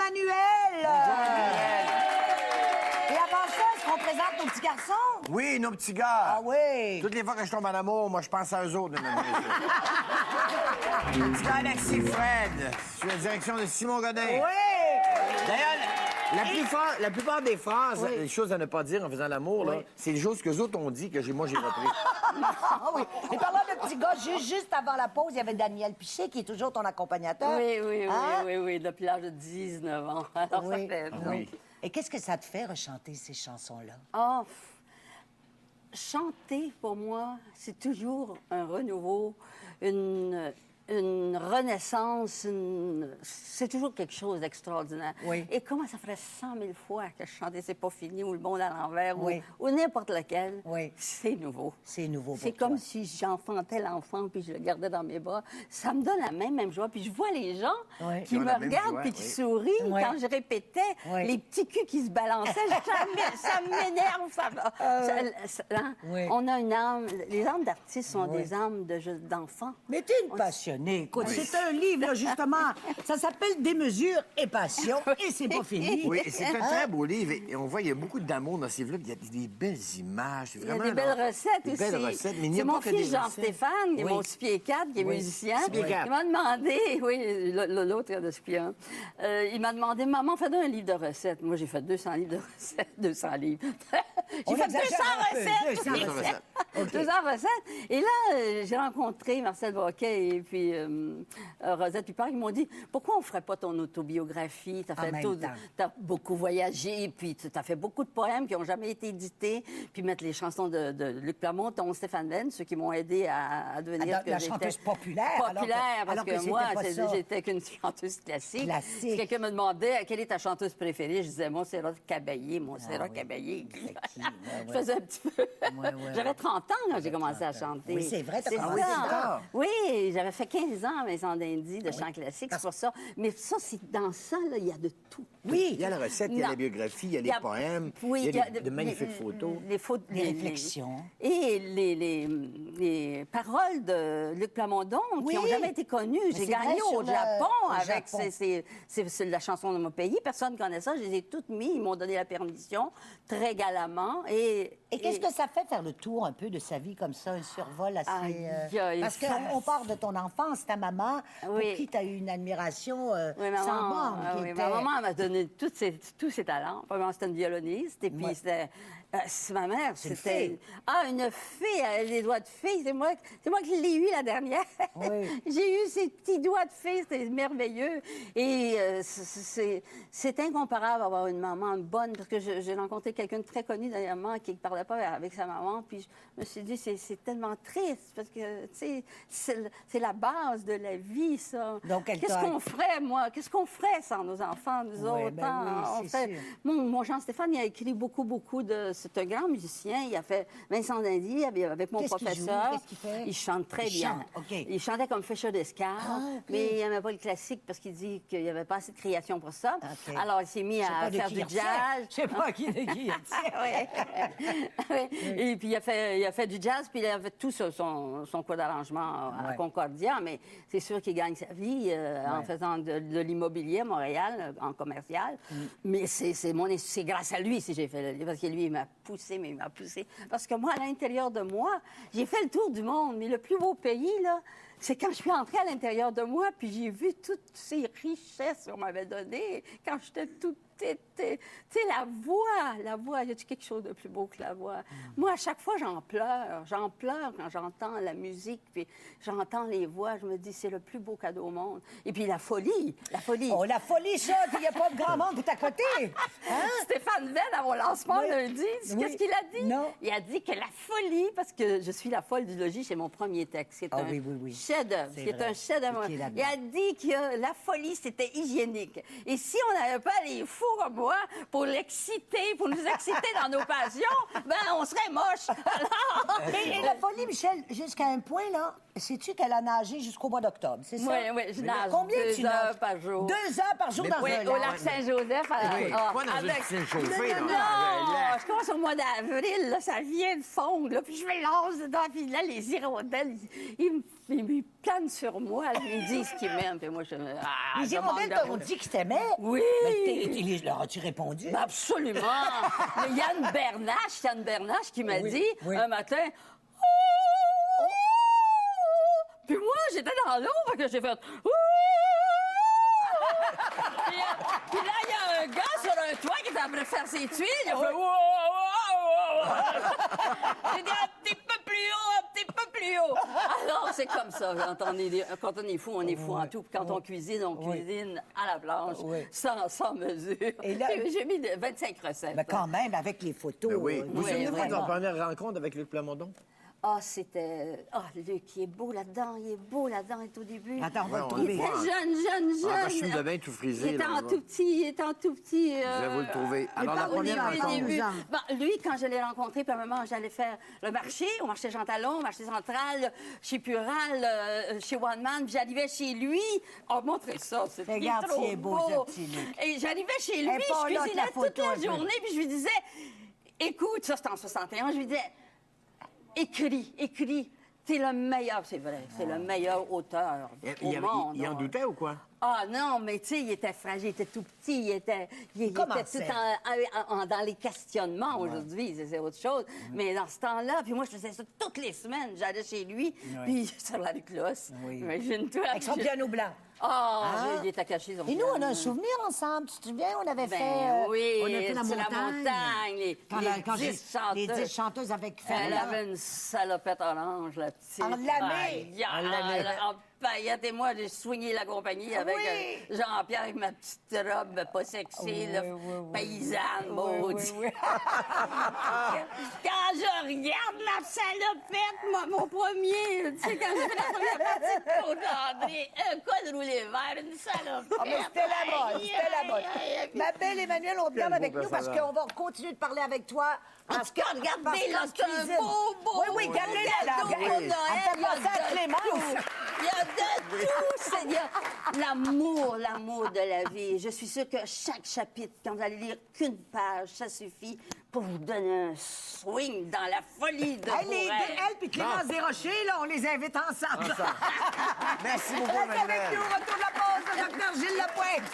Emmanuel! Emmanuel. Et avant ça, est-ce qu'on présente nos petits garçons? Oui, nos petits gars. Ah oui! Toutes les fois que je tombe en amour, moi, je pense à eux autres, mesdames et messieurs. Petit gars Alexis Fred, sous la direction de Simon Godin. Oui! D'ailleurs, la plupart des phrases, les choses à ne pas dire en faisant l'amour, là, c'est les choses que les autres ont dit que moi, j'ai repris. Ah oui. Et parlant de petits gars, juste avant la pause, il y avait Daniel Piché, qui est toujours ton accompagnateur. Oui, depuis l'âge de 19 ans. Alors, ça fait... Oui. Et qu'est-ce que ça te fait rechanter ces chansons-là? Oh, chanter, pour moi, c'est toujours un renouveau, une renaissance, c'est toujours quelque chose d'extraordinaire. Oui. Et comment ça ferait 100 000 fois que je chantais C'est pas fini ou Le monde à l'envers Oui. ou n'importe lequel, Oui. c'est nouveau. C'est nouveau pour C'est toi. comme si j'enfantais l'enfant puis je le gardais dans mes bras. Ça me donne la même joie. Puis je vois les gens Oui. qui Ils ont me la même regardent joie, puis qui oui. sourient Oui. quand je répétais Oui. les petits culs qui se balançaient. Ça m'énerve. Hein? Oui. On a une âme. Les âmes d'artistes sont des âmes d'enfants. Mais t'es une passionnée. Écoute, c'est un livre, là, justement. Ça s'appelle Démesure et passion, et c'est pas fini. Oui, et c'est un très beau livre. Et on voit, il y a beaucoup d'amour dans ce livre-là. Il y a des belles images. Il y a des belles recettes des aussi. belles recettes, mais il n'y a C'est pas mon que des fils recettes. Jean-Stéphane, qui est Oui. mon 6 pieds 4, qui est Oui. musicien. 6 pieds 4. Il m'a demandé, oui, l'autre est de 6 pieds 1. Il m'a demandé, maman, fais-donc un livre de recettes. Moi, j'ai fait 200 livres de recettes, 200 livres. On J'ai fait 200 exagère un peu, recettes. 200 recettes. OK. 200 recettes. Et là, j'ai rencontré Marcel Boquet et puis Rosette Pipard. Ils m'ont dit, pourquoi on ne ferait pas ton autobiographie? En même temps. T'as beaucoup voyagé, puis t'as fait beaucoup de poèmes qui n'ont jamais été édités, puis mettre les chansons de Luc Plamondon, Stéphane Venn, ceux qui m'ont aidé à devenir La chanteuse populaire. parce que moi, j'étais qu'une chanteuse classique. Classique. Si quelqu'un me demandait quelle est ta chanteuse préférée, je disais Montserrat Caballé, Montserrat oui. Caballé. Qui? Je faisais un petit peu. Ouais. J'avais 30 ans quand j'ai commencé à chanter. Oui, c'est vrai, t'as C'est commencé ça. tard. Oui, j'avais fait 15 ans à Maison d'Indie de chant classique, c'est pour ça. Mais ça, c'est dans ça, là, il y a de tout. Oui. Il y a la recette, il y a Non. la biographie, il y a les poèmes, Oui, il y a de magnifiques photos. Les réflexions. Et les paroles de Luc Plamondon Oui. qui n'ont jamais été connues. Mais J'ai c'est gagné vrai, au sur Japon au avec Japon. c'est la chanson de mon pays. Personne ne connaît ça. Je les ai toutes mis. Ils m'ont donné la permission très galamment. Et qu'est-ce que ça fait faire le tour un peu de sa vie comme ça, un survol assez... Aïe, aïe, parce ça- qu'on part de ton enfance, ta maman, pour Oui. qui tu as eu une admiration Oui, sans borne. qui oui, était- ma maman m'a donné tous ses talents. Premièrement, c'était une violoniste. Et puis, Ouais. c'était... c'est ma mère, une c'était... fée. Ah, une fée, elle a les doigts de fée. C'est moi qui l'ai eu la dernière. Oui. J'ai eu ces petits doigts de fée, c'était merveilleux. Et c'est incomparable d'avoir une maman bonne, parce que j'ai rencontré quelqu'un de très connu dernièrement qui ne parlait pas avec sa maman. Puis je me suis dit, c'est tellement triste, parce que, tu sais, c'est la base de la vie, ça. Donc, elle Qu'est-ce t'a- qu'on ferait, moi? Qu'est-ce qu'on ferait sans nos enfants, nous Oui, autres? ben hein? oui, On c'est fait- sûr. Mon Jean-Stéphane, il a écrit beaucoup de... C'est un grand musicien. Il a fait Vincent d'Indy avec mon Qu'est-ce qu'il joue? professeur. Qu'est-ce qu'il fait? Il chante très Il bien. chante, OK. Il chantait comme Fischer d'Escar, Ah, OK. mais il n'aimait pas le classique parce qu'il dit qu'il n'y avait pas assez de création pour ça. OK. Alors, il s'est mis Je sais à pas de faire qui du il retient. jazz. Je sais pas qui de qui il retient. Oui. Et puis, il a fait du jazz, puis il a fait tout son cours d'arrangement à Ouais. Concordia, mais c'est sûr qu'il gagne sa vie en faisant de l'immobilier à Montréal, en commercial. Mais c'est grâce à lui si j'ai fait le livre, parce que lui, il m'a poussé, mais il m'a poussé. Parce que moi, à l'intérieur de moi, j'ai fait le tour du monde, mais le plus beau pays, là, c'est quand je suis entrée à l'intérieur de moi, puis j'ai vu toutes ces richesses qu'on m'avait données quand j'étais toute petite. Tu sais, la voix, y a-t-il quelque chose de plus beau que la voix? Moi, à chaque fois, j'en pleure quand j'entends la musique, puis j'entends les voix, je me dis, c'est le plus beau cadeau au monde. Et puis la folie. Oh, la folie, ça, il n'y a pas de grand monde tout à côté. Hein? Stéphane Venn, à mon lancement, Oui. lundi, Oui. qu'est-ce qu'il a dit? Non. Il a dit que la folie, parce que je suis la folle du logis, c'est mon premier texte. C'est Ah un oui. chef-d'œuvre. C'est C'est vrai. un chef-d'œuvre. Qui est là-dedans. Il a dit que la folie, c'était hygiénique. Et si on n'avait pas les fous comme moi pour l'exciter, pour nous exciter dans nos passions, ben on serait moche. Alors, Et la folie, Michel, jusqu'à un point, là, sais-tu qu'elle a nagé jusqu'au mois d'octobre, c'est ça? Oui, je nage Combien 2 tu nages? heures par jour. 2 heures par jour dans Oui, un au lac. lac Saint-Joseph. Oui, pas dans une piscine chauffée, là. Non, je commence au mois d'avril, là, ça vient de fondre, là, puis je me lance dedans, puis là, les hirondelles, ils me planent sur moi, là, ils me disent qu'ils m'aiment, puis moi, je... Ah, Les je manque hirondelles de- t'ont dit qu'ils t'aimaient? Oui! Mais leur as-tu répondu? Ben, absolument! Mais Yann Bernache qui m'a dit, un matin... Oh! Puis moi, j'étais dans l'eau, fait que j'ai fait... Oh! Puis là, il y a un gars sur un toit qui était en train de faire ses tuiles. Il a fait... Oh, oh, oh, oh. J'ai dit, un petit peu plus haut, un petit peu plus haut. Alors, c'est comme ça. Quand on est fou, on est fou en tout. Puis quand on cuisine à la planche, sans mesure. Et là- J'ai mis 25 recettes. Mais quand même, avec les photos. Ben oui. Vous Oui, souvenez-vous de vraiment. votre première rencontre avec Luc Plamondon? Ah, c'était... Ah, Luc, il est beau là-dedans, tout au début. Attends, on va le Ouais, Il trouver. était jeune. En costume de bain tout frisé. Il était là, en je vois. tout petit. Je vais vous le trouver. Alors, la pas au première début, rencontre. début. Bon, lui, quand je l'ai rencontré, puis à un moment, j'allais faire le marché, au marché Jean Talon, au marché central, chez Pural, chez One Man, puis j'arrivais chez lui. Oh, montrez ça, c'est Regarde, trop il est beau, ce petit Luc. Et j'arrivais chez lui, Elle est pas je là, cuisinais la photo, toute la un peu. journée, puis je lui disais, écoute, ça c'était en 61, je lui disais, écris. T'es le meilleur, c'est vrai, c'est le meilleur auteur au monde. Il en doutait ou quoi? Ah non, mais tu sais, il était fragile, il était tout petit, il était commençait. tout dans les questionnements aujourd'hui, c'est autre chose. Mais dans ce temps-là, puis moi, je faisais ça toutes les semaines. J'allais chez lui, puis sur la rue Closse. Oui. Imagine-toi. Avec son piano blanc. Ah, il était caché. Et nous, on a un souvenir ensemble. Tu te souviens, on avait fait... oui, on a fait la sur montagne. la montagne. Quand Les 10 chanteuses. Les 10 chanteuses avec Elle Fernand. avait une salopette orange, la petite. En lamé. En paillettes. Et moi, j'ai soigné la compagnie avec Jean-Pierre, avec ma petite robe pas sexy, là, paysanne, maudite. Quand je regarde ma salopette, mon premier, tu sais, quand j'ai fait la première partie de Claude André, un col roulé vert, une salopette. Ah, mais c'était la mode, c'était la mode. Ma belle Emmanuelle, on te garde avec beau nous parce personnage. qu'on va continuer de parler avec toi. Parce que, Regardez, parce là, qu'en c'est un cuisine- beau, Oui, regardez la cadeau pour Elle Noël, fait penser à Clémence. Il y a de tout, Seigneur. L'amour de la vie. Je suis sûre que chaque chapitre, quand vous allez lire qu'une page, ça suffit pour vous donner un swing dans la folie de Elle, Bourrel. elle puis Clémence Desrochers, là, on les invite ensemble. Merci beaucoup, Reste avec Emmanuel. nous, retour de la pause, le docteur Gilles Lapointe.